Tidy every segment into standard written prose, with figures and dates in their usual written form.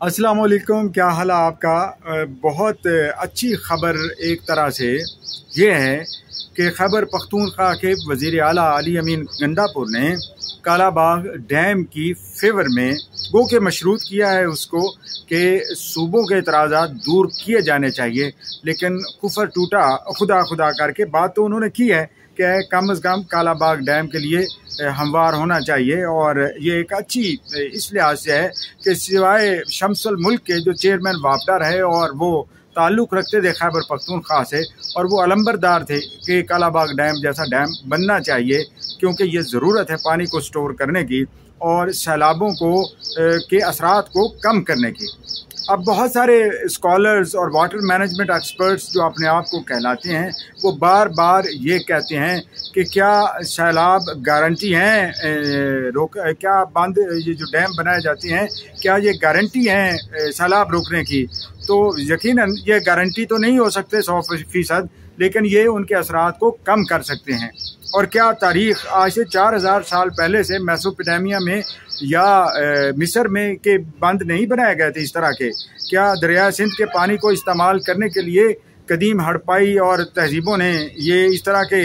अस्सलाम वालेकुम, क्या हाल है आपका। बहुत अच्छी खबर एक तरह से ये है कि खैबर पख्तूनख्वा के वज़ीर आला अली अमीन गंडापुर ने कालाबाग डैम की फेवर में गो के मशरूत किया है उसको कि सूबों के एतराज़ात दूर किए जाने चाहिए, लेकिन कुफर टूटा खुदा खुदा करके बात तो उन्होंने की है कि कम से कम कालाबाग डैम के लिए हमवार होना चाहिए। और ये एक अच्छी इस लिहाज से है कि सिवाय शमसुल मुल्क के जो चेयरमैन वापडर है और वो ताल्लुक़ रखते थे खैबर पख्तूनख्वा से और वो अलंबरदार थे कि कालाबाग डैम जैसा डैम बनना चाहिए, क्योंकि ये ज़रूरत है पानी को स्टोर करने की और सैलाबों को के असरात को कम करने की। अब बहुत सारे स्कॉलर्स और वाटर मैनेजमेंट एक्सपर्ट्स जो अपने आप को कहलाते हैं वो बार बार ये कहते हैं कि क्या सैलाब गारंटी हैं क्या बांध ये जो डैम बनाए जाते हैं क्या ये गारंटी हैं सैलाब रोकने की। तो यकीनन ये गारंटी तो नहीं हो सकते 100%, लेकिन ये उनके असरात को कम कर सकते हैं। और क्या तारीख़ आज से 4000 साल पहले से मेसोपोटामिया में या मिस्र में के बंद नहीं बनाए गए थे इस तरह के? क्या दरिया सिंध के पानी को इस्तेमाल करने के लिए कदीम हड़पाई और तहजीबों ने ये इस तरह के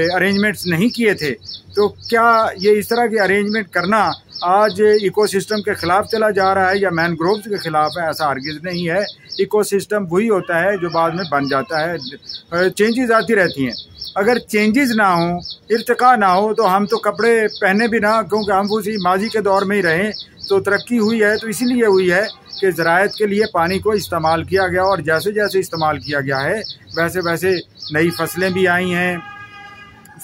अरेंजमेंट्स नहीं किए थे? तो क्या ये इस तरह के अरेंजमेंट करना आज इकोसिस्टम के ख़िलाफ़ चला जा रहा है या मैनग्रोव्स के ख़िलाफ़ है? ऐसा हरगिज़ नहीं है। इकोसिस्टम वही होता है जो बाद में बन जाता है, चेंजेस आती रहती हैं। अगर चेंजेस ना हो, इर्तिका ना हो, तो हम तो कपड़े पहने भी ना, क्योंकि हम उसी माजी के दौर में ही रहें। तो तरक्की हुई है तो इसीलिए हुई है कि ज़राअत के लिए पानी को इस्तेमाल किया गया और जैसे जैसे इस्तेमाल किया गया है वैसे वैसे नई फसलें भी आई हैं,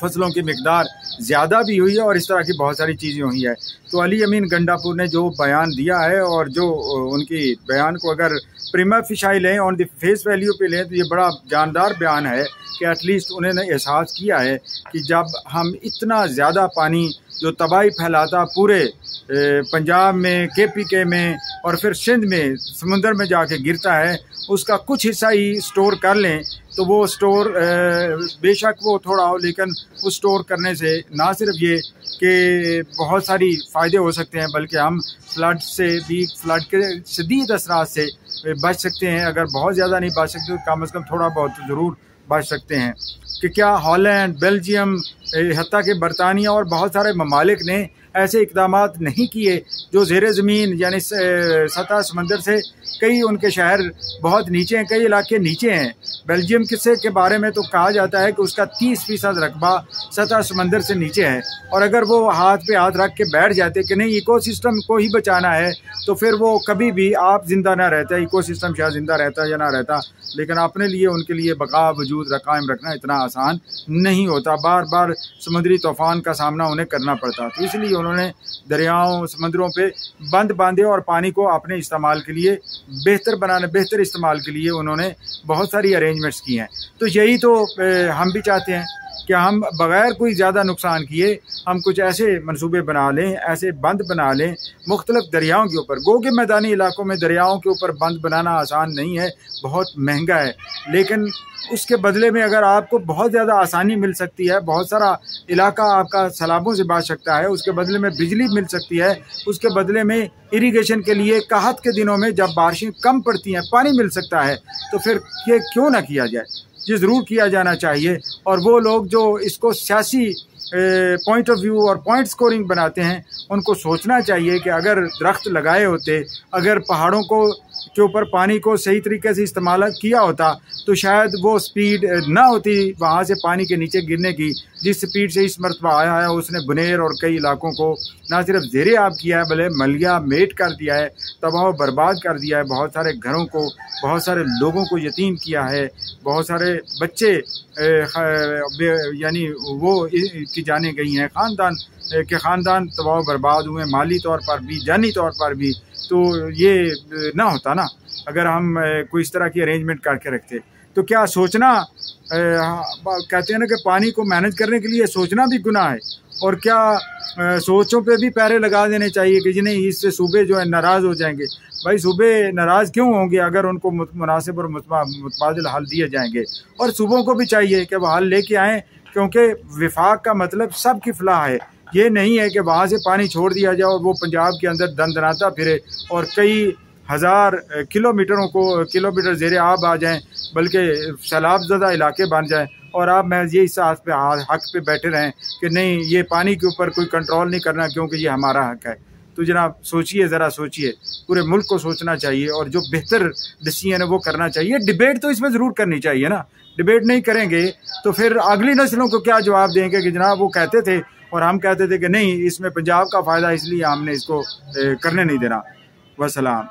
फसलों की मिकदार ज़्यादा भी हुई है और इस तरह की बहुत सारी चीज़ें हुई है। तो अली अमीन गंडापुर ने जो बयान दिया है और जो उनकी बयान को अगर प्रीमा फिशाई लें, ऑन द फेस वैल्यू पे लें, तो ये बड़ा जानदार बयान है कि एटलीस्ट उन्होंने एहसास किया है कि जब हम इतना ज़्यादा पानी जो तबाही फैलाता पूरे पंजाब में, KPK में और फिर सिंध में समुंदर में जाके गिरता है, उसका कुछ हिस्सा ही स्टोर कर लें तो वो स्टोर बेशक वो थोड़ा हो, लेकिन उस स्टोर करने से ना सिर्फ ये कि बहुत सारी फ़ायदे हो सकते हैं, बल्कि हम फ्लड से भी, फ्लड के शदीद असरात से बच सकते हैं। अगर बहुत ज़्यादा नहीं बच सकते तो कम से कम थोड़ा बहुत ज़रूर बच सकते हैं। कि क्या हॉलैंड, बेल्जियम, हत्ता के बरतानिया और बहुत सारे ममालिक ने ऐसे इक़दामात नहीं किए जो ज़ेरे ज़मीन यानी सतह समंदर से कई उनके शहर बहुत नीचे हैं, कई इलाके नीचे हैं। बेल्जियम किस्से के बारे में तो कहा जाता है कि उसका 30% रकबा सतह समंदर से नीचे है, और अगर वो हाथ पे हाथ रख के बैठ जाते कि नहीं इकोसिस्टम को ही बचाना है तो फिर वो कभी भी आप ज़िंदा ना रहता, इकोसिस्टम शायद ज़िंदा रहता या ना रहता, लेकिन अपने लिए उनके लिए बका वजूद कायम रखना इतना आसान नहीं होता। बार बार समुद्री तूफ़ान का सामना उन्हें करना पड़ता, तो इसलिए उन्होंने दरियाओं समुद्रों पे बंद बांधे और पानी को अपने इस्तेमाल के लिए बेहतर इस्तेमाल के लिए उन्होंने बहुत सारी अरेंजमेंट्स की हैं। तो यही तो हम भी चाहते हैं कि हम बग़ैर कोई ज़्यादा नुकसान किए हम कुछ ऐसे मंसूबे बना लें, ऐसे बंद बना लें मुख्तलिफ दरियाओं के ऊपर। गो के मैदानी इलाकों में दरियाओं के ऊपर बंद बनाना आसान नहीं है, बहुत महंगा है, लेकिन उसके बदले में अगर आपको बहुत ज़्यादा आसानी मिल सकती है, बहुत सारा इलाका आपका सैलाबों से बच सकता है, उसके बदले में बिजली मिल सकती है, उसके बदले में इरिगेशन के लिए कहत के दिनों में जब बारिशें कम पड़ती हैं पानी मिल सकता है, तो फिर ये क्यों ना किया जाए? ये ज़रूर किया जाना चाहिए। और वो लोग जो इसको सियासी पॉइंट ऑफ व्यू और पॉइंट स्कोरिंग बनाते हैं उनको सोचना चाहिए कि अगर दरख्त लगाए होते, अगर पहाड़ों को के ऊपर पानी को सही तरीके से इस्तेमाल किया होता तो शायद वो स्पीड ना होती वहाँ से पानी के नीचे गिरने की जिस स्पीड से इस मरतबा आया है। उसने बुनेर और कई इलाकों को ना सिर्फ ज़ेरे आब किया है बल्कि मलिया मेट कर दिया है, तबाह बर्बाद कर दिया है, बहुत सारे घरों को, बहुत सारे लोगों को यतीम किया है, बहुत सारे बच्चे यानी वो की जाने गई हैं, ख़ानदान तबाह बर्बाद हुए, माली तौर पर भी, जानी तौर पर भी। तो ये ना होता ना अगर हम कोई इस तरह की अरेंजमेंट करके रखते। तो क्या सोचना, कहते हैं ना कि पानी को मैनेज करने के लिए सोचना भी गुनाह है, और क्या सोचों पे भी पैरे लगा देने चाहिए कि जी नहीं इससे सूबे जो है नाराज़ हो जाएंगे। भाई सूबे नाराज़ क्यों होंगे अगर उनको मुनासिब और मुतबादिल हल दिए जाएंगे, और सूबों को भी चाहिए कि वह हल लेके आएँ, क्योंकि विफाक का मतलब सब की फलाह है। ये नहीं है कि वहाँ से पानी छोड़ दिया जाए और वो पंजाब के अंदर दंदनाता फिरे और कई 1000 کلومیٹر زیر آب آ جائیں، بلکہ سیلاب زدہ علاقے بن جائیں، اور آپ محض یہ اس حق پہ بیٹھے رہیں کہ نہیں یہ پانی کے اوپر کوئی کنٹرول نہیں کرنا کیونکہ یہ ہمارا حق ہے۔ تو جناب سوچئے، ذرا سوچئے، پورے ملک کو سوچنا چاہیے اور جو بہتر ڈیسیژن ہے وہ کرنا چاہیے۔ ڈیبیٹ تو اس میں ضرور کرنی چاہیے نا، ڈیبیٹ نہیں کریں گے تو پھر اگلی نسلوں کو کیا جواب دیں گے کہ جناب وہ کہتے تھے اور ہم کہتے تھے کہ نہیں اس میں پنجاب کا فائدہ، اس لیے ہم نے اس کو کرنے نہیں دینا۔ وسلام۔